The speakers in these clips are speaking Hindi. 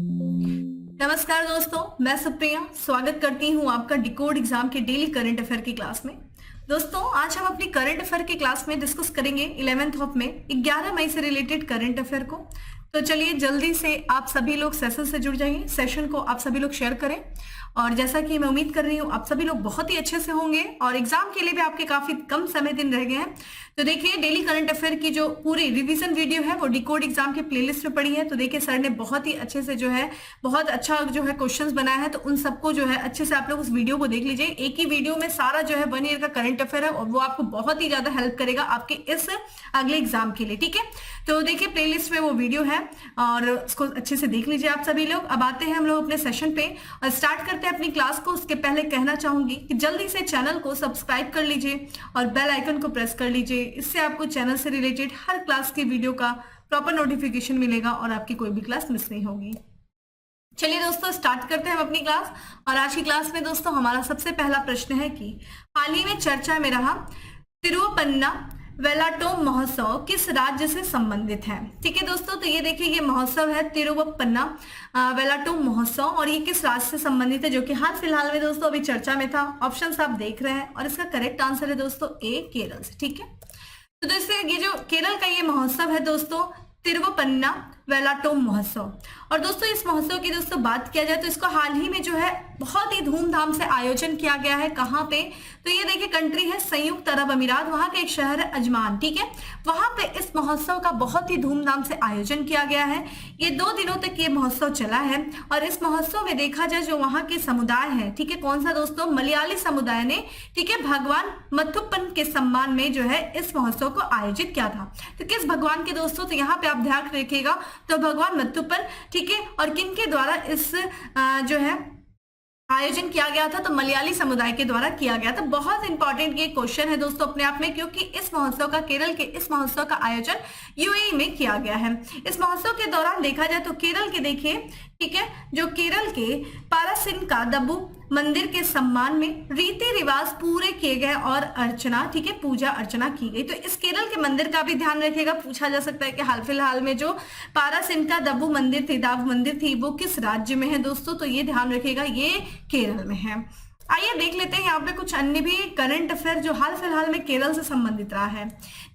नमस्कार दोस्तों, मैं सुप्रिया स्वागत करती हूँ आपका डिकोड एग्जाम के डेली करंट अफेयर की क्लास में। दोस्तों, आज हम अपनी करंट अफेयर की क्लास में डिस्कस करेंगे 11th ऑफ में 11 मई से रिलेटेड करंट अफेयर को। तो चलिए जल्दी से आप सभी लोग सेशन से जुड़ जाइए, सेशन को आप सभी लोग शेयर करें। और जैसा कि मैं उम्मीद कर रही हूँ आप सभी लोग बहुत ही अच्छे से होंगे और एग्जाम के लिए भी आपके काफी कम समय दिन रह गए हैं। तो देखिए, डेली करंट अफेयर की जो पूरी रिवीजन वीडियो है वो डिकोड एग्जाम के प्लेलिस्ट में पड़ी है। तो देखिए, सर ने बहुत ही अच्छे से जो है बहुत अच्छा जो है क्वेश्चंस बनाया है, तो उन सबको जो है अच्छे से आप लोग उस वीडियो को देख लीजिए। एक ही वीडियो में सारा जो है 1 ईयर का करंट अफेयर है और वो आपको बहुत ही ज्यादा हेल्प करेगा आपके इस अगले एग्जाम के लिए। ठीक है, तो देखिए प्लेलिस्ट में वो वीडियो है और उसको अच्छे से देख लीजिए आप सभी लोग। अब आते हैं हम लोग अपने सेशन पे और स्टार्ट करते हैं अपनी क्लास को। उसके पहले कहना चाहूंगी कि जल्दी से चैनल को सब्सक्राइब कर लीजिए और बेल आइकन को प्रेस कर लीजिए। इससे आपको चैनल से रिलेटेड हर क्लास की वीडियो का प्रॉपर नोटिफिकेशन मिलेगा और आपकी कोई भी क्लास मिस नहीं होगी। चलिए दोस्तों, स्टार्ट करते हैं हम अपनी क्लास। और आज की क्लास में दोस्तों हमारा सबसे पहला प्रश्न है कि हाल ही में चर्चा में रहा तिरुवप्पन्ना वेलाटोम महोत्सव किस राज्य से संबंधित है। ठीक है दोस्तों, तो ये देखिए ये महोत्सव है तिरुवप्पन्ना वेलाटोम महोत्सव और ये किस राज्य से संबंधित है, जो कि हाल फिलहाल में दोस्तों अभी चर्चा में था। ऑप्शंस आप देख रहे हैं और इसका करेक्ट आंसर है दोस्तों ए, केरल से। ठीक है, तो दोस्तों ये जो केरल का ये महोत्सव है दोस्तों तिरुवप्पन्ना वेलाटोम महोत्सव। और दोस्तों इस महोत्सव की दोस्तों बात किया जाए तो इसको हाल ही में जो है बहुत ही धूमधाम से आयोजन किया गया है। कहाँ पे, तो ये देखिए कंट्री है संयुक्त अरब अमीरात, वहां का एक शहर है अजमान। ठीक है, वहां पे इस महोत्सव का बहुत ही धूमधाम से आयोजन किया गया है। ये 2 दिनों तक ये महोत्सव चला है और इस महोत्सव में देखा जाए जो वहां के समुदाय है, ठीक है, कौन सा दोस्तों, मलयाली समुदाय ने, ठीक है, भगवान मथुप्पन के सम्मान में जो है इस महोत्सव को आयोजित किया था। तो किस भगवान के दोस्तों, तो यहाँ पे आप ध्यान रखिएगा, तो भगवान मथुप्पन, ठीक है, और किनके द्वारा इस जो है आयोजन किया गया था, तो मलयाली समुदाय के द्वारा किया गया था। बहुत इंपॉर्टेंट ये क्वेश्चन है दोस्तों अपने आप में, क्योंकि इस महोत्सव का केरल के इस महोत्सव का आयोजन यूएई में किया गया है। इस महोत्सव के दौरान देखा जाए तो केरल के देखिए, ठीक है, जो केरल के पारासिनकादबु मंदिर के सम्मान में रीति रिवाज पूरे किए गए और अर्चना, ठीक है, पूजा अर्चना की गई। तो इस केरल के मंदिर का भी ध्यान रखिएगा। पूछा जा सकता है कि हाल फिलहाल में जो पारासिनकादबु मंदिर थी, दाव मंदिर थी, वो किस राज्य में है दोस्तों, तो ये ध्यान रखिएगा, ये केरल में है। आइए देख लेते हैं यहाँ पे कुछ अन्य भी करंट अफेयर जो हाल फिलहाल में केरल से संबंधित रहा है।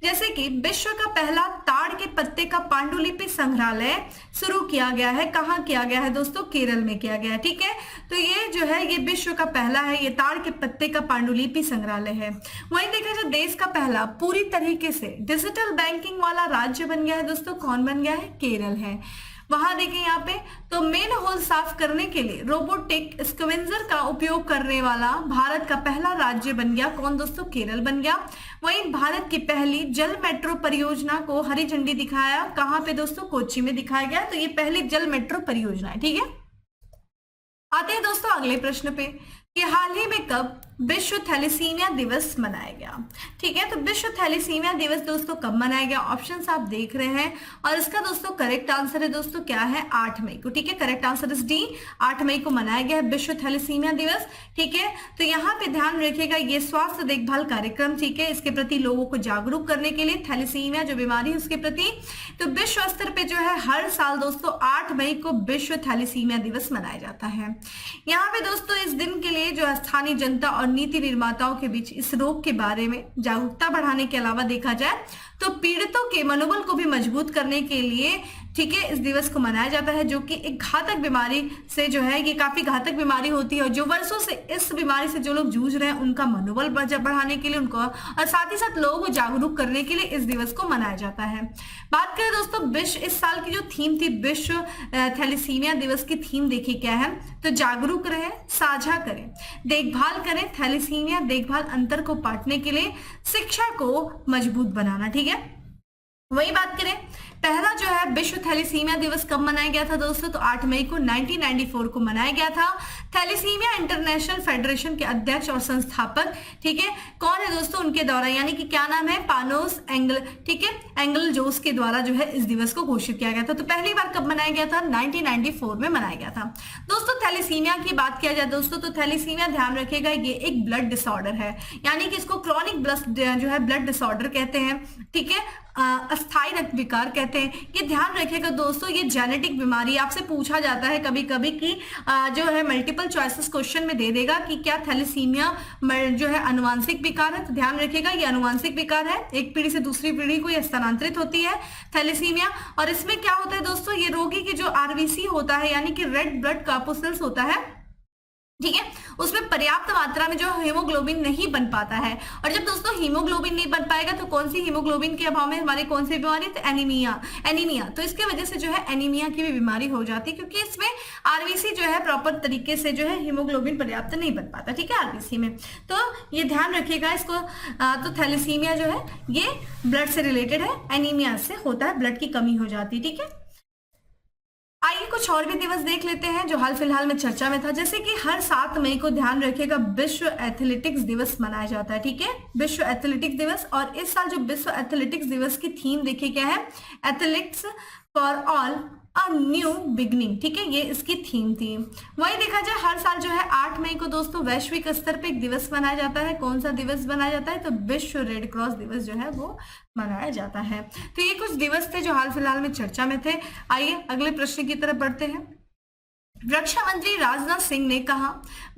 जैसे कि विश्व का पहला ताड़ के पत्ते का पांडुलिपि संग्रहालय शुरू किया गया है। कहाँ किया गया है दोस्तों, केरल में किया गया है। ठीक है, तो ये जो है ये विश्व का पहला है, ये ताड़ के पत्ते का पांडुलिपि संग्रहालय है। वहीं देखा जाए देश का पहला पूरी तरीके से डिजिटल बैंकिंग वाला राज्य बन गया है दोस्तों, कौन बन गया है, केरल है। वहां देखें यहाँ पे तो मेन होल साफ करने के लिए रोबोटिक स्कवेंजर का उपयोग करने वाला भारत का पहला राज्य बन गया, कौन दोस्तों, केरल बन गया। वहीं भारत की पहली जल मेट्रो परियोजना को हरी झंडी दिखाया, कहाँ पे दोस्तों, कोच्चि में दिखाया गया। तो ये पहली जल मेट्रो परियोजना है। ठीक है, आते हैं दोस्तों अगले प्रश्न पे कि हाल ही में कब विश्व थैलेसीमिया दिवस मनाया गया। ठीक है, तो विश्व थैलेसीमिया दिवस दोस्तों कब मनाया गया, ऑप्शंस आप देख रहे हैं और इसका दोस्तों करेक्ट आंसर है दोस्तों क्या है, 8 मई को। ठीक है, करेक्ट आंसर इज डी, 8 मई को मनाया गया है विश्व थैलेसीमिया दिवस। ठीक है, तो यहाँ पे ध्यान रखिएगा ये स्वास्थ्य देखभाल कार्यक्रम, ठीक है, इसके प्रति लोगों को जागरूक करने के लिए, थैलेसीमिया जो बीमारी है उसके प्रति। तो विश्व स्तर पे जो है हर साल दोस्तों 8 मई को विश्व थैलेसीमिया दिवस मनाया जाता है। यहाँ पे दोस्तों इस दिन के लिए जो स्थानीय जनता और नीति निर्माताओं के बीच इस रोग के बारे में जागरूकता बढ़ाने के अलावा देखा जाए तो पीड़ितों के मनोबल को भी मजबूत करने के लिए, ठीक है, इस दिवस को मनाया जाता है, जो कि एक घातक बीमारी से जो है, ये काफी घातक बीमारी होती है और जो वर्षों से इस बीमारी से जो लोग जूझ रहे हैं उनका मनोबल बढ़ाने के लिए उनको और साथ ही साथ लोगों को जागरूक करने के लिए इस दिवस को मनाया जाता है। बात करें दोस्तों विश्व इस साल की जो थीम थी विश्व थैलेसीमिया दिवस की थीम देखिए क्या है, तो जागरूक रहे, साझा करें, देखभाल करें, थैलेसीमिया देखभाल अंतर को पाटने के लिए शिक्षा को मजबूत बनाना। ठीक है, वही बात करें पहला जो है विश्व थैलेसीमिया दिवस कब मनाया गया था दोस्तों, तो 8 मई को 1994 को मनाया गया था। थैलेसीमिया इंटरनेशनल फेडरेशन के अध्यक्ष और संस्थापक, ठीक है, कौन है दोस्तों, उनके द्वारा, यानी कि क्या नाम है, पानोस एंगल, ठीक है, एंगल जोस के द्वारा जो है इस दिवस को घोषित किया गया था। तो पहली बार कब मनाया गया था, 1994 में मनाया गया था। दोस्तों थैलेसीमिया की बात किया जाए दोस्तों, तो थैलेसीमिया ध्यान रखिएगा ये एक ब्लड डिसऑर्डर है, यानी कि इसको क्रॉनिक ब्लड जो है ब्लड डिसऑर्डर कहते हैं। ठीक है, अस्थायी रक्त विकार कहते हैं। ये ध्यान रखिएगा दोस्तों, ये जेनेटिक बीमारी आपसे पूछा जाता है कभी कभी कि जो है मल्टीपल चॉइसेस क्वेश्चन में दे देगा कि क्या थैलेसीमिया जो है अनुवांशिक विकार है, तो ध्यान रखिएगा ये अनुवांशिक विकार है, एक पीढ़ी से दूसरी पीढ़ी को ये स्थानांतरित होती है थैलेसीमिया। और इसमें क्या होता है दोस्तों, ये रोगी की जो आरबीसी होता है यानी कि रेड ब्लड कॉर्पुसल्स होता है, ठीक है, उसमें पर्याप्त मात्रा में जो हीमोग्लोबिन नहीं बन पाता है। और जब दोस्तों हीमोग्लोबिन नहीं बन पाएगा तो कौन सी हीमोग्लोबिन के अभाव में हमारी कौन सी बीमारी, तो एनीमिया। तो इसके वजह से जो है एनीमिया की भी बीमारी हो जाती है, क्योंकि इसमें आरबीसी जो है प्रॉपर तरीके से जो है हीमोग्लोबिन पर्याप्त नहीं बन पाता, ठीक है, आरबीसी में। तो ये ध्यान रखिएगा इसको। तो थैलेसीमिया जो है ये ब्लड से रिलेटेड है, एनीमिया से होता है, ब्लड की कमी हो जाती है, ठीक है। आइए कुछ और भी दिवस देख लेते हैं जो हाल फिलहाल में चर्चा में था, जैसे कि हर 7 मई को ध्यान रखिएगा विश्व एथलेटिक्स दिवस मनाया जाता है, ठीक है, विश्व एथलेटिक्स दिवस। और इस साल जो विश्व एथलेटिक्स दिवस की थीम देखिए क्या है, athletics for all a new beginning, ठीक है, ये इसकी थीम थी। वही देखा जाए हर साल जो है 8 मई को दोस्तों वैश्विक स्तर पे एक दिवस मनाया जाता है। कौन सा दिवस मनाया जाता है, तो विश्व रेड क्रॉस दिवस जो है वो मनाया जाता है। तो ये कुछ दिवस थे जो हाल फिलहाल में चर्चा में थे। आइए अगले प्रश्न की तरफ बढ़ते हैं। रक्षा मंत्री राजनाथ सिंह ने कहा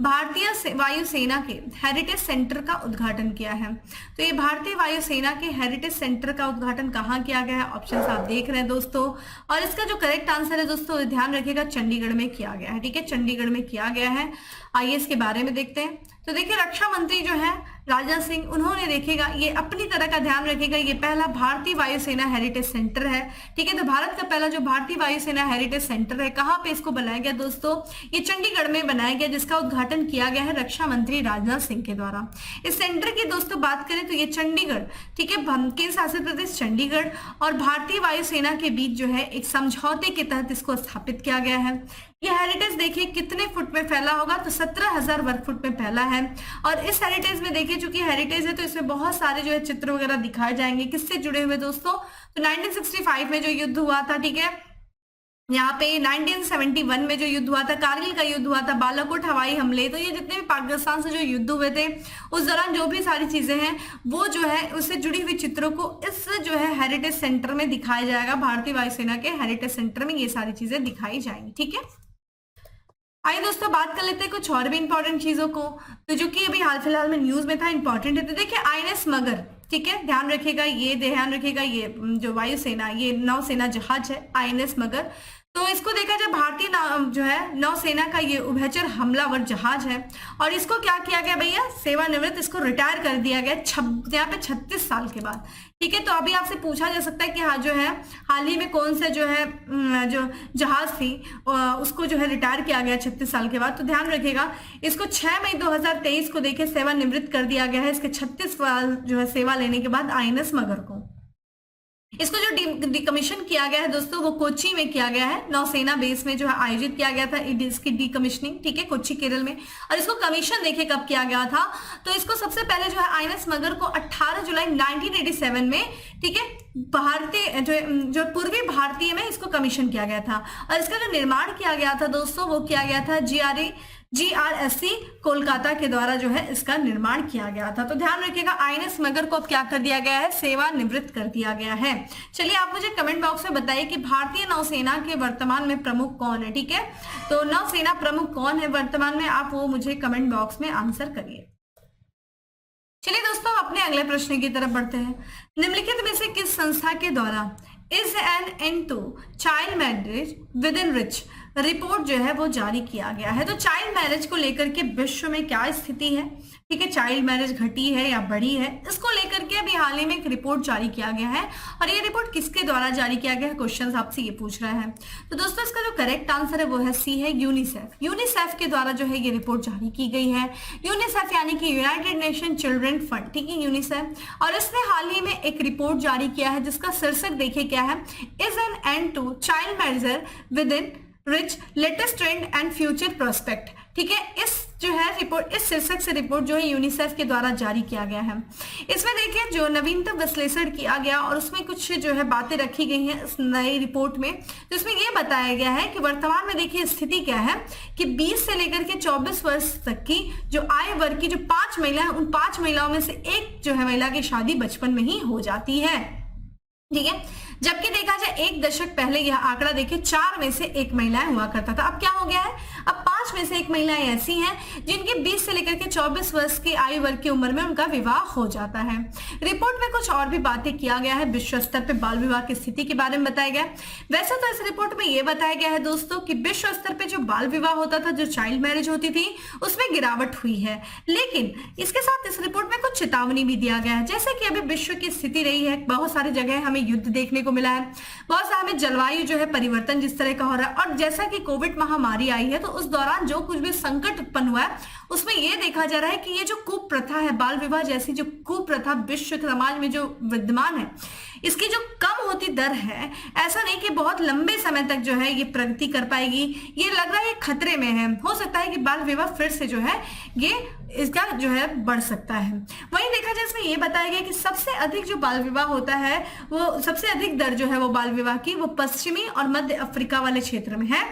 भारतीय वायुसेना के हेरिटेज सेंटर का उद्घाटन किया है। तो ये भारतीय वायुसेना के हेरिटेज सेंटर का उद्घाटन कहाँ किया गया है, ऑप्शन आप देख रहे हैं दोस्तों। और इसका जो करेक्ट आंसर है दोस्तों, ध्यान रखिएगा, चंडीगढ़ में किया गया है, ठीक है, चंडीगढ़ में किया गया है। आइए इसके बारे में देखते हैं। तो देखिए रक्षा मंत्री जो है राजनाथ सिंह, उन्होंने देखिएगा ये अपनी तरह का ध्यान रखिएगा, ये पहला भारतीय वायुसेना हेरिटेज सेंटर है, ठीक है। तो भारत का पहला जो भारतीय वायुसेना हेरिटेज सेंटर है, कहाँ पे इसको बनाया गया दोस्तों, ये चंडीगढ़ में बनाया गया, जिसका उद्घाटन किया गया है रक्षा मंत्री राजनाथ सिंह के द्वारा। इस सेंटर की दोस्तों बात करें तो ये चंडीगढ़, ठीक है, केंद्र शासित प्रदेश चंडीगढ़ और भारतीय वायुसेना के बीच जो है एक समझौते के तहत इसको स्थापित किया गया है। ये हेरिटेज देखिए कितने फुट में फैला होगा, तो 17,000 वर्ग फुट में फैला है। और इस हेरिटेज में देखिए चूंकि हेरिटेज है तो इसमें बहुत सारे जो है चित्र वगैरह दिखाए जाएंगे, किससे जुड़े हुए दोस्तों, तो 1965 में जो युद्ध हुआ था, ठीक है, यहाँ पे 1971 में जो युद्ध हुआ था, कारगिल का युद्ध हुआ था, बालाकोट हवाई हमले, तो ये जितने भी पाकिस्तान से जो युद्ध हुए थे उस दौरान जो भी सारी चीजें हैं वो जो है उससे जुड़ी हुई चित्रों को इस जो है हेरिटेज सेंटर में दिखाया जाएगा। भारतीय वायुसेना के हेरिटेज सेंटर में ये सारी चीजें दिखाई जाएंगी, ठीक है। आइए दोस्तों बात कर लेते हैं कुछ और भी इंपॉर्टेंट चीजों को, तो जो कि अभी हाल फिलहाल में न्यूज में था, इंपॉर्टेंट है। तो देखिए INS मगर, ठीक है, ध्यान रखिएगा, ये ध्यान रखिएगा, ये जो वायुसेना, ये नौसेना जहाज है INS मगर। तो इसको देखा जाए भारतीय जो है नौसेना का ये उभयचर हमलावर जहाज है। और इसको क्या किया गया भैया, सेवानिवृत्त, इसको रिटायर कर दिया गया यहाँ पे 36 साल के बाद, ठीक है। तो अभी आपसे पूछा जा सकता है कि हाँ जो है हाल ही में कौन से जो है जो जहाज थी उसको जो है रिटायर किया गया 36 साल के बाद। तो ध्यान रखिएगा इसको 6 मई 2023 को देखिए सेवानिवृत्त कर दिया गया है, इसके 36 साल जो है सेवा लेने के बाद INS मगर को। इसको जो डिकमीशन किया गया है दोस्तों वो कोच्चि में किया गया है, नौसेना बेस में जो है आयोजित किया गया था इसकी डिकमीशनिंग, ठीक है, कोच्चि केरल में। और इसको कमीशन देखिए कब किया गया था, तो इसको सबसे पहले जो है INS मगर को 18 जुलाई 1987 में, ठीक है, भारतीय जो पूर्वी भारतीय में इसको कमीशन किया गया था। और इसका जो निर्माण किया गया था दोस्तों वो किया गया था GRSC कोलकाता के द्वारा जो है इसका निर्माण किया गया था। तो ध्यान रखिएगा INS मगर को अब क्या कर दिया गया है, सेवानिवृत्त कर दिया गया है। चलिए आप मुझे कमेंट बॉक्स में बताइए कि भारतीय नौसेना के वर्तमान में प्रमुख कौन है, ठीक है, तो नौसेना प्रमुख कौन है वर्तमान में, आप वो मुझे कमेंट बॉक्स में आंसर करिए। चलिए दोस्तों अपने अगले प्रश्न की तरफ बढ़ते हैं। निम्नलिखित में से किस संस्था के द्वारा is an end to child marriage within reach report जो है वो जारी किया गया है। तो चाइल्ड मैरिज को लेकर के विश्व में क्या स्थिति है, ठीक है, चाइल्ड मैरिज घटी है या बढ़ी है, इसको लेकर के अभी हाल ही में एक रिपोर्ट जारी किया गया है। और ये रिपोर्ट किसके द्वारा जारी किया गया है, क्वेश्चन आपसे ये पूछ रहा है। तो दोस्तों इसका जो करेक्ट आंसर है वो है सी है, यूनिसेफ। यूनिसेफ के द्वारा जो है ये रिपोर्ट जारी की गई है। यूनिसेफ यानी कि यूनाइटेड नेशन चिल्ड्रन फंड, ठीक है, यूनिसेफ। और इसने हाल ही में एक रिपोर्ट जारी किया है जिसका शीर्षक देखिए क्या है, is an end to child marriage within reach latest trend and future prospect, ठीक है। इस जो है रिपोर्ट, इस शीर्षक से रिपोर्ट जो है यूनिसेफ के द्वारा जारी किया गया है। इसमें देखिए जो नवीनतम विश्लेषण किया गया और उसमें कुछ जो है बातें रखी गई हैं इस नई रिपोर्ट में। तो इसमें ये बताया गया है कि वर्तमान में देखिए स्थिति क्या है कि 20 से लेकर के 24 वर्ष तक की जो आयु वर्ग की जो 5 महिला है, उन 5 महिलाओं में से एक जो है महिला की शादी बचपन में ही हो जाती है। ठीक है। जबकि देखा जाए 1 दशक पहले यह आंकड़ा देखिए 4 में से 1 महिलाएं हुआ करता था। अब क्या हो गया है, अब 5 में से 1 महिलाएं ऐसी हैं जिनके 20 से लेकर के 24 वर्ष की आयु वर्ग की उम्र में उनका विवाह हो जाता है। रिपोर्ट में कुछ और भी बातें किया गया है, विश्व स्तर पर बाल विवाह की स्थिति के बारे में बताया गया। वैसे तो इस रिपोर्ट में यह बताया गया है दोस्तों कि विश्व स्तर पर जो बाल विवाह होता था, जो चाइल्ड मैरिज होती थी, उसमें गिरावट हुई है। लेकिन इसके साथ इस रिपोर्ट में कुछ चेतावनी भी दिया गया है, जैसे कि अभी विश्व की स्थिति रही है, बहुत सारी जगह हमें युद्ध देखने को मिला है, बहुत सारा हमें जलवायु जो है परिवर्तन जिस तरह का हो रहा है, और जैसा कि कोविड महामारी आई है तो उस दौरान जो कुछ भी संकट उत्पन्न हुआ है उसमें यह देखा जा रहा है कि ये जो कुप्रथा है, बाल विवाह जैसी जो कुप्रथा विश्व समाज में जो विद्यमान है, इसकी जो कम होती दर है, ऐसा नहीं कि बहुत लंबे समय तक जो है ये प्रगति कर पाएगी, ये लग रहा है खतरे में है। हो सकता है कि बाल विवाह फिर से जो है ये इसका जो है बढ़ सकता है। वहीं देखा जाए इसमें ये बताया गया कि सबसे अधिक जो बाल विवाह होता है, वो सबसे अधिक दर जो है वो बाल विवाह की वो पश्चिमी और मध्य अफ्रीका वाले क्षेत्र में है।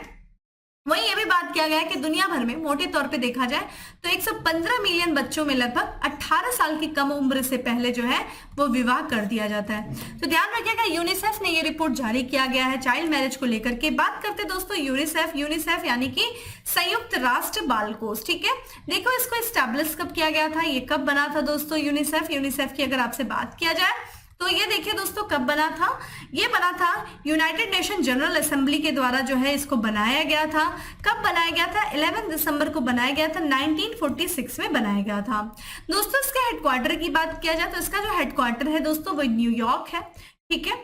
वहीं ये भी बात किया गया है कि दुनिया भर में मोटे तौर पे देखा जाए तो 115 मिलियन बच्चों में लगभग 18 साल की कम उम्र से पहले जो है वो विवाह कर दिया जाता है। तो ध्यान रखिएगा, यूनिसेफ ने ये रिपोर्ट जारी किया गया है चाइल्ड मैरिज को लेकर के। बात करते दोस्तों यूनिसेफ यानी कि संयुक्त राष्ट्र बाल कोष। ठीक है, देखो इसको स्टैब्लिश कब किया गया था, ये कब बना था दोस्तों यूनिसेफ की अगर आपसे बात किया जाए तो ये देखिए दोस्तों कब बना था, ये बना था यूनाइटेड नेशन जनरल असेंबली के द्वारा जो है इसको बनाया गया था। कब बनाया गया था, 11 दिसंबर को बनाया गया था, 1946 में बनाया गया था। दोस्तों इसके हेडक्वार्टर की बात किया जाए तो इसका जो हेडक्वार्टर है दोस्तों वो न्यूयॉर्क है। ठीक है,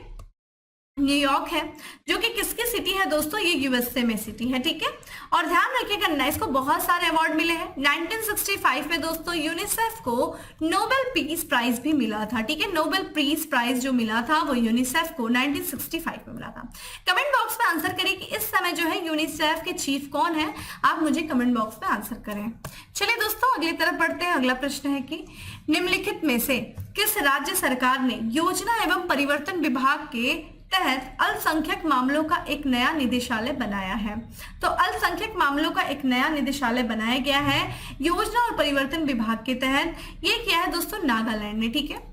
न्यूयॉर्क है, जो कि किसकी सिटी है दोस्तों, ये यूएसए में सिटी है। ठीक है, और ध्यान रखिएगा इसको बहुत सारे अवार्ड मिले हैं। 1965 में दोस्तों यूनिसेफ को नोबेल पीस प्राइज भी मिला था। ठीक है, नोबेल पीस प्राइज जो मिला था वो यूनिसेफ को 1965 में मिला था। कमेंट बॉक्स में आंसर करिए कि इस समय जो है यूनिसेफ के चीफ कौन है, आप मुझे कमेंट बॉक्स में आंसर करें। चलिए दोस्तों अगली तरफ बढ़ते हैं। अगला प्रश्न है कि निम्नलिखित में से किस राज्य सरकार ने योजना एवं परिवर्तन विभाग के तहत अल्पसंख्यक मामलों का एक नया निदेशालय बनाया है। तो अल्पसंख्यक मामलों का एक नया निदेशालय बनाया गया है योजना और परिवर्तन विभाग के तहत। ये क्या है दोस्तों, नागालैंड ने। ठीक है,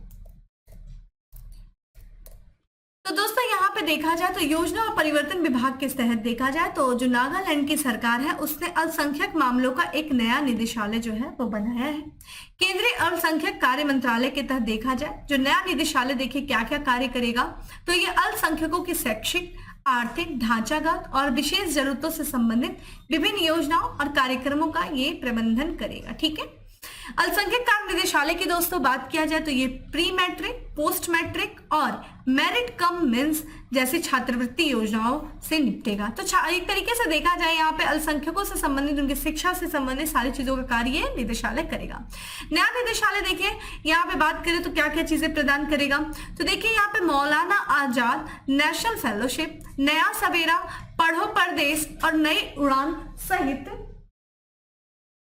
तो दोस्तों यहाँ पे देखा जाए तो योजना और परिवर्तन विभाग के तहत देखा जाए तो जो नागालैंड की सरकार है उसने अल्पसंख्यक मामलों का एक नया निदेशालय जो है वो बनाया है। केंद्रीय अल्पसंख्यक कार्य मंत्रालय के तहत देखा जाए जो नया निदेशालय देखिए क्या क्या कार्य करेगा, तो ये अल्पसंख्यकों की शैक्षिक, आर्थिक, ढांचागत और विशेष जरूरतों से संबंधित विभिन्न योजनाओं और कार्यक्रमों का ये प्रबंधन करेगा। ठीक है, अल्पसंख्यक कार्य निदेशालय की दोस्तों बात किया जाए तो ये प्री मैट्रिक, पोस्ट मैट्रिक और मेरिट कम मीन्स जैसी छात्रवृत्ति योजनाओं से निपटेगा। तो एक तरीके से देखा जाए यहाँ पे अल्पसंख्यकों से संबंधित, उनकी शिक्षा से संबंधित सारी चीजों का कार्य निदेशालय करेगा। नया निदेशालय देखिए यहाँ पे बात करें तो क्या क्या चीजें प्रदान करेगा, तो देखिए यहाँ पे मौलाना आजाद नेशनल फेलोशिप, नया सवेरा, पढ़ो परदेश और नई उड़ान सहित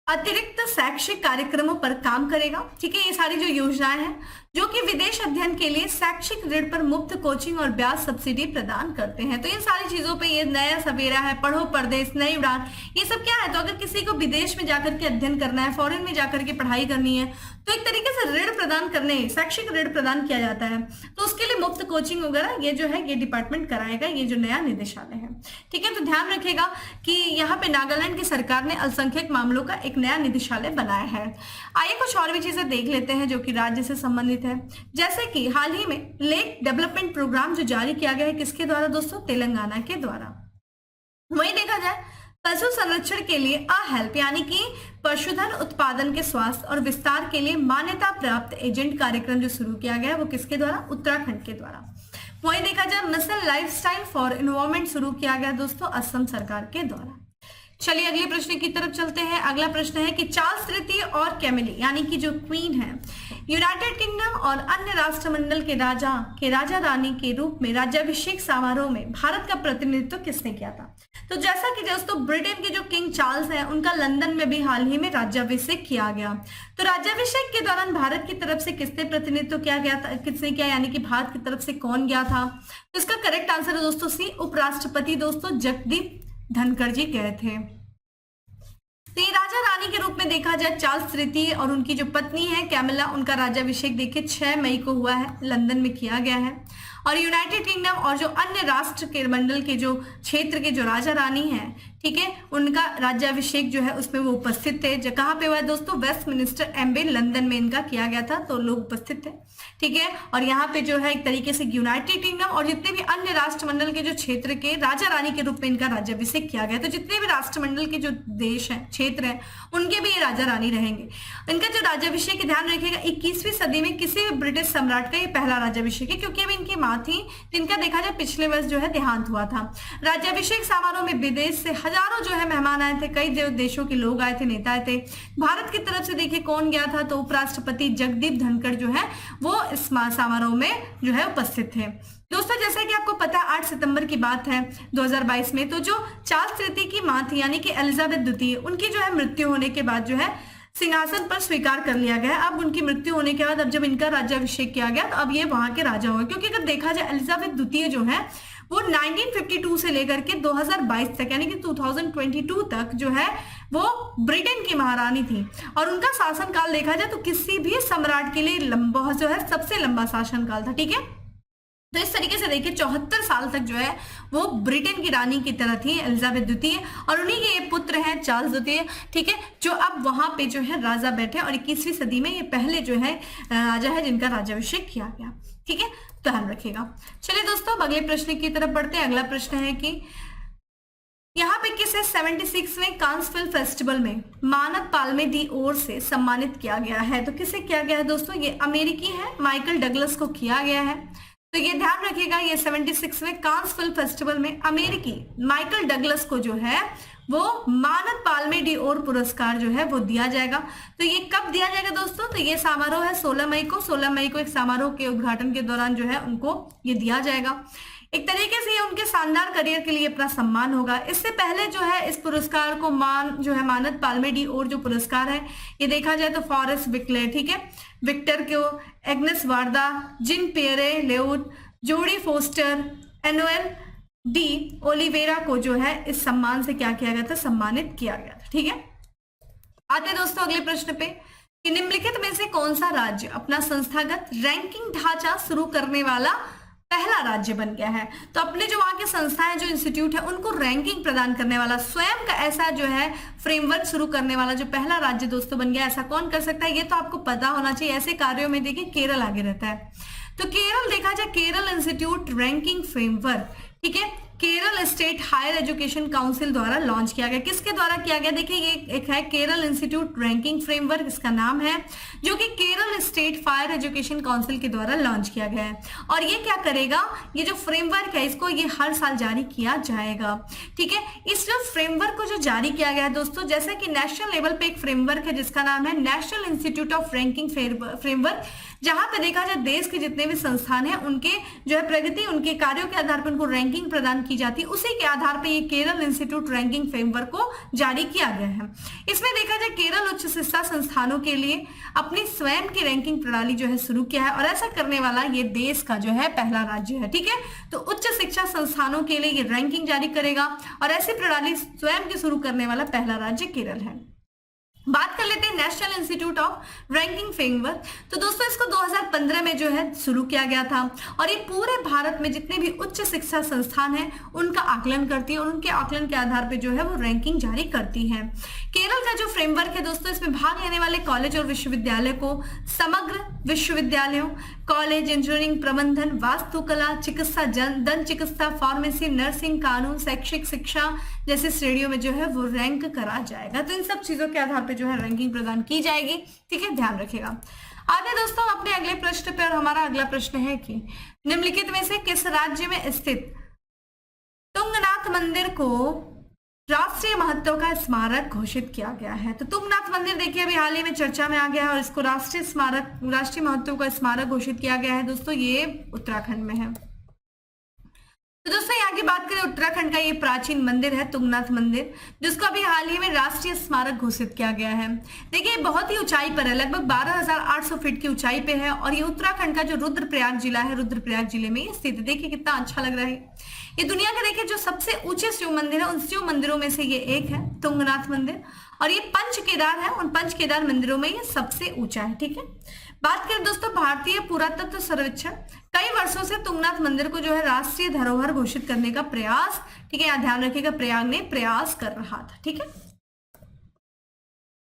अतिरिक्त शैक्षिक कार्यक्रमों पर काम करेगा। ठीक है, ये सारी जो योजनाएं हैं जो कि विदेश अध्ययन के लिए शैक्षिक ऋण पर मुफ्त कोचिंग और ब्याज सब्सिडी प्रदान करते हैं। तो इन सारी चीजों पे ये नया सवेरा है, पढ़ो परदेश, नई उड़ान, ये सब क्या है, तो अगर किसी को विदेश में जाकर के अध्ययन करना है, फॉरेन में जाकर के पढ़ाई करनी है, तो एक तरीके से ऋण प्रदान करने, शैक्षिक ऋण प्रदान किया जाता है, तो उसके लिए मुफ्त कोचिंग वगैरह ये जो है ये डिपार्टमेंट कराएगा, ये जो नया निदेशालय है। ठीक है, तो ध्यान रखिएगा कि यहाँ पे नागालैंड की सरकार ने अल्पसंख्यक मामलों का एक नया निदेशालय बनाया है। आइए कुछ और भी चीजें देख लेते हैं जो कि राज्य से संबंधित है, जैसे कि हाल ही में लेक डेवलपमेंट प्रोग्राम जो जारी किया गया है किसके द्वारा दोस्तों, तेलंगाना के द्वारा। वहीं देखा जाए पशु संरक्षण के लिए हेल्प यानी कि पशुधन उत्पादन के स्वास्थ्य और विस्तार के लिए मान्यता प्राप्त एजेंट कार्यक्रम जो शुरू किया गया है वो किसके द्वारा, उत्तराखंड के द्वारा। वहीं देखा जाए मिशन लाइफस्टाइल फॉर एनवायरमेंट शुरू किया गया दोस्तों असम सरकार के द्वारा। चलिए अगले प्रश्न की तरफ चलते हैं। अगला प्रश्न है कि चार्ल्स तृतीय और कैमिली यानी कि जो क्वीन है, यूनाइटेड किंगडम और अन्य राष्ट्रमंडल के राजा रानी के रूप में राज्याभिषेक समारोह में भारत का प्रतिनिधित्व किसने किया था। तो जैसा कि दोस्तों ब्रिटेन के जो किंग चार्ल्स हैं उनका लंदन में भी हाल ही में राज्याभिषेक किया गया। तो राज्याभिषेक के दौरान भारत की तरफ से किसने प्रतिनिधित्व किया गया था, किसने किया यानी कि भारत की तरफ से कौन गया था। तो इसका करेक्ट आंसर है दोस्तों सी, उपराष्ट्रपति दोस्तों जगदीप धनखड़ जी गए थे। तो ये राजा रानी के रूप में देखा जाए चार्ल्स तृतीय और उनकी जो पत्नी है कैमिला, उनका राज्याभिषेक देखिए 6 मई को हुआ है, लंदन में किया गया है। और यूनाइटेड किंगडम और जो अन्य राष्ट्र के मंडल के जो क्षेत्र के जो राजा रानी हैं, ठीक है, उनका राज्याभिषेक जो है उसमें वो उपस्थित थे। कहाँ पे हुआ है दोस्तों? वेस्टमिनिस्टर एम्बे लंदन में इनका किया गया था, तो लोग उपस्थित थे, ठीक है। और यहाँ पे जो है एक तरीके से यूनाइटेड किंगडम और जितने भी अन्य राष्ट्रमंडल के जो क्षेत्र के राजा रानी के रूप में इनका राज्याभिषेक किया गया, तो जितने भी राष्ट्रमंडल के जो देश हैं, क्षेत्र हैं, उनके भी ये राजा रानी रहेंगे। इनका जो राज्याभिषेक, ध्यान रखिएगा, 21वीं सदी में किसी भी ब्रिटिश सम्राट का ये पहला राज्याभिषेक है, क्योंकि अभी इनकी माँ थी जिनका देखा जाए पिछले वर्ष जो है देहांत हुआ था। राज्याभिषेक समारोह में विदेश से हजारों जो है मेहमान आए थे, कई देशों के लोग आए थे, नेता आए थे। भारत की तरफ से देखिए कौन गया था, तो उपराष्ट्रपति जगदीप धनखड़ जो है वो इस समारोह में जो है उपस्थित थे। दोस्तों जैसा कि आपको पता है 8 सितंबर की बात है 2022 में, तो जो चार्ल्स तृतीय की मां थी यानी कि एलिजाबेथ द्वितीय, उनकी जो है मृत्यु होने के बाद जो है सिंहासन पर स्वीकार कर लिया गया। अब उनकी मृत्यु होने के बाद अब जब इनका राज्याभिषेक किया गया, तो अब ये वहां के राजा हुए। क्योंकि अगर देखा जाए एलिजाबेथ द्वितीय जो है वो 1952 से लेकर के 2022 तक यानी कि 2022 तक जो है वो ब्रिटेन की महारानी थी, और उनका शासनकाल देखा जाए तो किसी भी सम्राट के लिए लंबा जो है सबसे लंबा शासनकाल था, ठीक है। तो इस तरीके से देखिए 74 साल तक जो है वो ब्रिटेन की रानी की तरह थी एलिजाबेथ द्वितीय, और उन्हीं के ये पुत्र हैं चार्ल्स द्वितीय, ठीक है, जो अब वहां पे जो है राजा बैठे, और 21वीं सदी में ये पहले जो है राजा है जिनका राज्याभिषेक किया गया, ठीक है, ध्यान रखिएगा। चलिए दोस्तों अब अगले प्रश्न की तरफ बढ़ते हैं। अगला प्रश्न है कि यहाँ पे किसे 76वें कांस फिल्म फेस्टिवल में मानद पाल्मे दी ओर से सम्मानित किया गया है? तो किसे किया गया है दोस्तों? ये अमेरिकी है, माइकल डगलस को किया गया है। तो ये ध्यान रखिएगा, ये 76वें कांस फिल्म फेस्टिवल में अमेरिकी माइकल डगलस को जो है वो मानद पाल्मे डी ओर पुरस्कार जो है वो दिया जाएगा। तो ये कब दिया जाएगा दोस्तों? तो ये समारोह है 16 मई को। 16 मई को एक समारोह के उद्घाटन के दौरान जो है उनको ये दिया जाएगा। एक तरीके से ये उनके शानदार करियर के लिए अपना सम्मान होगा। इससे पहले जो है इस पुरस्कार को मानद पाल्मे डी ओर जो पुरस्कार है ये देखा जाए तो फॉरेस्ट विक्ले, ठीक है, विक्टर को, एग्नेस वार्दा, जिन पियरे लेउड, जोडी फोस्टर, एनुअल डी ओलिवेरा को जो है इस सम्मान से क्या किया गया था? सम्मानित किया गया था, ठीक है। आते दोस्तों अगले प्रश्न पे कि निम्नलिखित में से कौन सा राज्य अपना संस्थागत रैंकिंग ढांचा शुरू करने वाला पहला राज्य बन गया है? तो अपने जो वहां के संस्थाएं जो इंस्टीट्यूट है उनको रैंकिंग प्रदान करने वाला, स्वयं का ऐसा जो है फ्रेमवर्क शुरू करने वाला जो पहला राज्य दोस्तों बन गया, ऐसा कौन कर सकता है? ये तो आपको पता होना चाहिए। ऐसे कार्यों में देखिए केरल आगे रहता है। तो केरल देखा जाए, केरल इंस्टीट्यूट रैंकिंग फ्रेमवर्क, ठीक है, Kerala state higher education council द्वारा लॉन्च किया गया। किसके द्वारा किया गया? देखिए ये एक है केरल इंस्टीट्यूट रैंकिंग फ्रेमवर्क, इसका नाम है, जो कि Kerala state higher education council के द्वारा लॉन्च किया गया है। और ये क्या करेगा? ये जो फ्रेमवर्क है इसको ये हर साल जारी किया जाएगा, ठीक है। इस जो फ्रेमवर्क को जो जारी किया गया है दोस्तों, जैसे कि नेशनल लेवल पे एक फ्रेमवर्क है जिसका नाम है national institute of ranking framework, जहां पे देखा जाए देश के जितने भी संस्थान हैं उनके जो है प्रगति, उनके कार्यों के आधार पर उनको रैंकिंग प्रदान की जाती है। उसी के आधार पर ये केरल इंस्टीट्यूट रैंकिंग फ्रेमवर्क को जारी किया गया है। इसमें देखा जाए केरल उच्च शिक्षा संस्थानों के लिए अपनी स्वयं की रैंकिंग प्रणाली जो है शुरू किया है, और ऐसा करने वाला ये देश का जो है पहला राज्य है, ठीक है। तो उच्च शिक्षा संस्थानों के लिए ये रैंकिंग जारी करेगा, और ऐसी प्रणाली स्वयं की शुरू करने वाला पहला राज्य केरल है। बात कर लेते हैं national institute of ranking framework. तो दोस्तों इसको 2015 में जो है शुरू किया गया था, और ये पूरे भारत में जितने भी उच्च शिक्षा संस्थान हैं उनका आकलन करती है, और उनके आकलन के आधार पे जो है वो रैंकिंग जारी करती है। केरल का जो फ्रेमवर्क है दोस्तों, इसमें भाग लेने वाले कॉलेज और विश्वविद्यालय को समग्र विश्वविद्यालयों, कॉलेज, इंजीनियरिंग, प्रबंधन, वास्तुकला, चिकित्सा, दंत चिकित्सा, फार्मेसी, नर्सिंग, कानून, शैक्षिक शिक्षा जैसे श्रेणियों में जो है वो रैंक करा जाएगा। तो इन सब चीजों के आधार पर जो है रैंकिंग प्रदान की जाएगी, ठीक है, ध्यान रखिएगा। आगे दोस्तों अपने अगले प्रश्न पे, और हमारा अगला प्रश्न है कि निम्नलिखित में से किस राज्य में स्थित तुंगनाथ मंदिर को राष्ट्रीय महत्व का स्मारक घोषित किया गया है? तो तुंगनाथ मंदिर देखिए अभी हाल ही में चर्चा में आ गया है, और इसको राष्ट्रीय महत्व का स्मारक घोषित किया गया है दोस्तों, ये उत्तराखंड में है। तो दोस्तों यहाँ की बात करें, उत्तराखंड का ये प्राचीन मंदिर है तुंगनाथ मंदिर, जिसको अभी हाल ही में राष्ट्रीय स्मारक घोषित किया गया है। देखिए बहुत ही ऊंचाई पर है, लगभग 12,800 फीट की ऊंचाई पे है, और ये उत्तराखंड का जो रुद्रप्रयाग जिला है, रुद्रप्रयाग जिले में ये स्थित है। देखिए कितना अच्छा लग रहा है। ये दुनिया के देखिए जो सबसे ऊंचे शिव मंदिर है, उन शिव मंदिरों में से ये एक है तुंगनाथ मंदिर, और ये पंच केदार है, उन पंच केदार मंदिरों में ये सबसे ऊंचा है, ठीक है। बात करें दोस्तों भारतीय पुरातत्व सर्वेक्षण कई वर्षों से तुंगनाथ मंदिर को जो है राष्ट्रीय धरोहर घोषित करने का प्रयास, ठीक है, यहाँ ध्यान रखिएगा, प्रयाग ने प्रयास कर रहा था। ठीक है,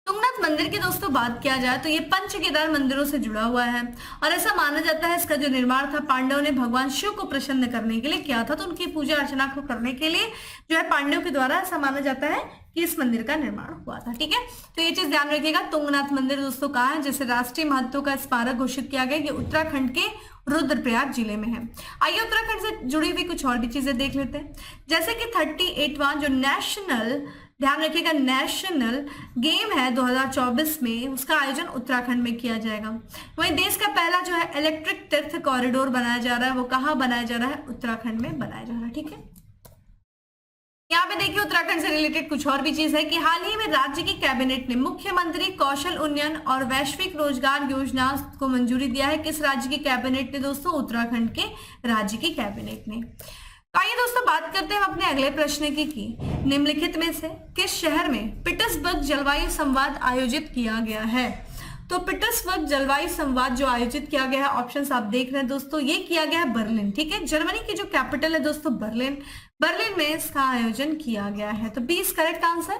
तुंगनाथ मंदिर की दोस्तों बात किया जाए तो ये पंच केदार मंदिरों से जुड़ा हुआ है और ऐसा माना जाता है इसका जो निर्माण था पांडवों ने भगवान शिव को प्रसन्न करने के लिए किया था। तो उनकी पूजा अर्चना को करने के लिए जो है पांडवों के द्वारा ऐसा माना जाता है कि इस मंदिर का निर्माण हुआ था। ठीक है, तो ये चीज ध्यान रखिएगा। तुंगनाथ मंदिर दोस्तों कहाँ है, जैसे राष्ट्रीय महत्व का स्मारक घोषित किया गया, ये उत्तराखंड के रुद्रप्रयाग जिले में है। आइए उत्तराखंड से जुड़ी हुई कुछ और भी चीजें देख लेते हैं, जैसे कि 38वां जो नेशनल, ध्यान रखिएगा, नेशनल गेम है 2024 में, उसका आयोजन उत्तराखंड में किया जाएगा। वहीं देश का पहला जो है इलेक्ट्रिक तीर्थ कॉरिडोर बनाया जा रहा है, वो कहाँ बनाया जा रहा है, उत्तराखंड में बनाया जा रहा है। ठीक है, यहाँ पे देखिए उत्तराखंड से रिलेटेड कुछ और भी चीज है कि हाल ही में राज्य की कैबिनेट ने मुख्यमंत्री कौशल उन्नयन और वैश्विक रोजगार योजना को मंजूरी दिया है। किस राज्य की कैबिनेट ने दोस्तों, उत्तराखंड के राज्य की कैबिनेट ने। आइए दोस्तों बात करते हैं अपने अगले प्रश्न की निम्नलिखित में से किस शहर में पीटर्सबर्ग जलवायु संवाद आयोजित किया गया है। तो पीटर्सबर्ग जलवायु संवाद जो आयोजित किया गया है, ऑप्शंस आप देख रहे हैं दोस्तों, ये किया गया है बर्लिन। ठीक है, जर्मनी की जो कैपिटल है दोस्तों बर्लिन, बर्लिन में इसका आयोजन किया गया है। तो बी इज करेक्ट आंसर।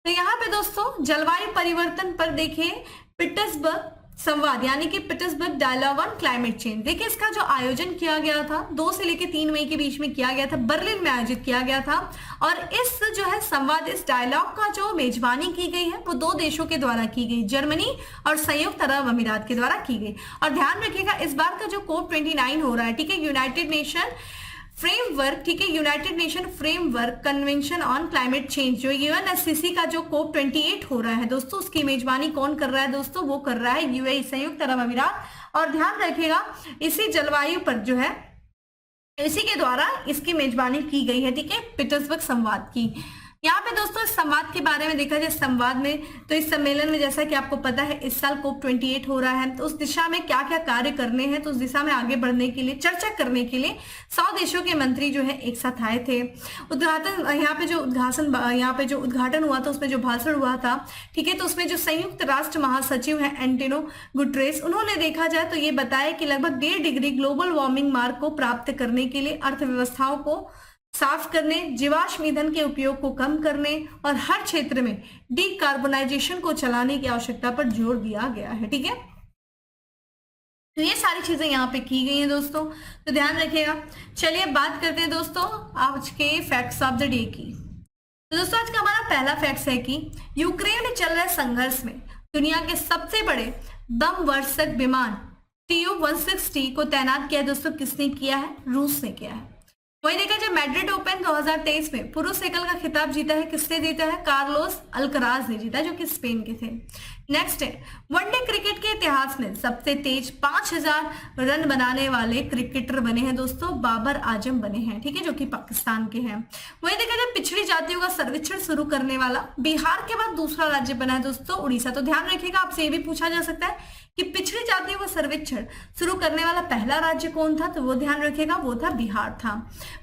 तो यहाँ पे दोस्तों जलवायु परिवर्तन पर देखिए पीटर्सबर्ग संवाद यानी कि Petersburg dialogue on climate change, देखिए इसका जो आयोजन किया गया था 2 से लेकर 3 मई के बीच में किया गया था, बर्लिन में आयोजित किया गया था। और इस जो है संवाद, इस डायलॉग का जो मेजबानी की गई है वो 2 देशों के द्वारा की गई, जर्मनी और संयुक्त अरब अमीरात के द्वारा की गई। और ध्यान रखिएगा इस बार का जो COP29 हो रहा है, ठीक है, यूनाइटेड नेशन फ्रेमवर्क, ठीक है, United nation framework convention on climate change, जो UNFCCC का जो COP28 हो रहा है दोस्तों, उसकी मेजबानी कौन कर रहा है दोस्तों, वो कर रहा है UAE, संयुक्त अरब अमीरात। और ध्यान रखिएगा इसी जलवायु पर जो है इसी के द्वारा इसकी मेजबानी की गई है। ठीक है, पीटर्सबर्ग संवाद की। यहाँ पे दोस्तों इस संवाद के बारे में देखा जाए, संवाद में तो इस सम्मेलन में जैसा कि आपको पता है इस साल COP28 हो रहा है, तो उस दिशा में क्या क्या कार्य करने हैं, तो उस दिशा में आगे बढ़ने के लिए चर्चा करने के लिए 100 देशों के मंत्री जो है एक साथ आए थे। उद्घाटन यहाँ पे जो उद्घाटन हुआ था, उसमें जो भाषण हुआ था, ठीक है, तो उसमें जो संयुक्त राष्ट्र महासचिव है एंटोनियो गुटेरेस, उन्होंने देखा जाए तो ये बताया कि लगभग 1.5 डिग्री ग्लोबल वार्मिंग मार्क को प्राप्त करने के लिए अर्थव्यवस्थाओं को साफ करने, जीवाश्म ईंधन के उपयोग को कम करने और हर क्षेत्र में डीकार्बोनाइजेशन को चलाने की आवश्यकता पर जोर दिया गया है। ठीक है, तो ये सारी चीजें यहाँ पे की गई हैं दोस्तों, तो ध्यान रखिएगा। चलिए बात करते हैं दोस्तों आज के फैक्ट्स ऑफ द डे की। तो दोस्तों आज का हमारा पहला फैक्ट है कि यूक्रेन में चल रहे संघर्ष में दुनिया के सबसे बड़े बमवर्षक विमान TU-160 को तैनात किया दोस्तों, किसने किया है, रूस ने किया है। वही देखा जाए मैड्रिड ओपन 2023 में पुरुष एकल का खिताब जीता है, किसने जीता है, कार्लोस अल्कराज ने जीता, जो कि स्पेन के थे। नेक्स्ट है वनडे क्रिकेट के इतिहास में सबसे तेज 5000 रन बनाने वाले क्रिकेटर बने हैं दोस्तों, बाबर आजम बने हैं, ठीक है, जो कि पाकिस्तान के हैं। वही देखा जाए पिछड़ी जातियों का सर्वेक्षण शुरू करने वाला बिहार के बाद दूसरा राज्य बना है दोस्तों, उड़ीसा। तो ध्यान रखिएगा, आपसे ये भी पूछा जा सकता है कि पिछड़ी जातियों का सर्वेक्षण शुरू करने वाला पहला राज्य कौन था, तो वो ध्यान रखिएगा, वो था बिहार था।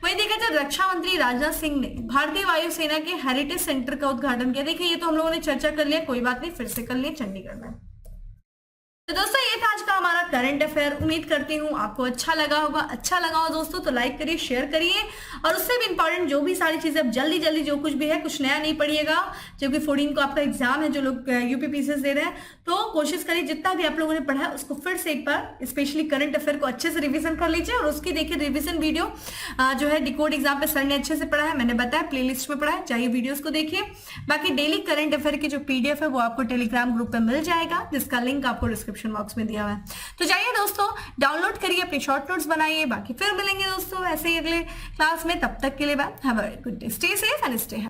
वही देखा जाए रक्षा मंत्री राजनाथ सिंह ने भारतीय वायुसेना के हेरिटेज सेंटर का उद्घाटन किया। देखिए ये तो हम लोगों ने चर्चा कर लिया, कोई बात नहीं, फिर से कर लिया चंडीगढ़ में। तो दोस्तों ये था आज का हमारा करंट अफेयर। उम्मीद करती हूँ आपको अच्छा लगा होगा। अच्छा लगा हो दोस्तों तो लाइक करिए, शेयर करिए, और उससे भी इंपॉर्टेंट जो भी सारी चीजें अब जल्दी जल्दी जो कुछ भी है कुछ नया नहीं पढ़िएगा, जबकि 14 को आपका एग्जाम है, जो लोग यूपीपीसीएस दे रहे हैं, तो कोशिश करिए जितना भी आप लोगों ने पढ़ा है उसको फिर से एक बार स्पेशली करंट अफेयर को अच्छे से रिविजन कर लीजिए। और उसकी देखिए रिविजन वीडियो जो है डिकोड एग्जाम पे सर ने अच्छे से पढ़ा है, मैंने बताया प्लेलिस्ट में पढ़ा है, चाहिए वीडियोस को देखिए। बाकी डेली करंट अफेयर की जो पीडीएफ है वो आपको टेलीग्राम ग्रुप पे मिल जाएगा, जिसका लिंक आपको डिस्क्रिप्शन बॉक्स में दिया हुआ है। तो जाइए दोस्तों डाउनलोड करिए, अपने शॉर्ट नोट्स बनाइए। बाकी फिर मिलेंगे दोस्तों ऐसे ही अगले क्लास में, तब तक के लिए bye, have a good day, stay safe and stay happy.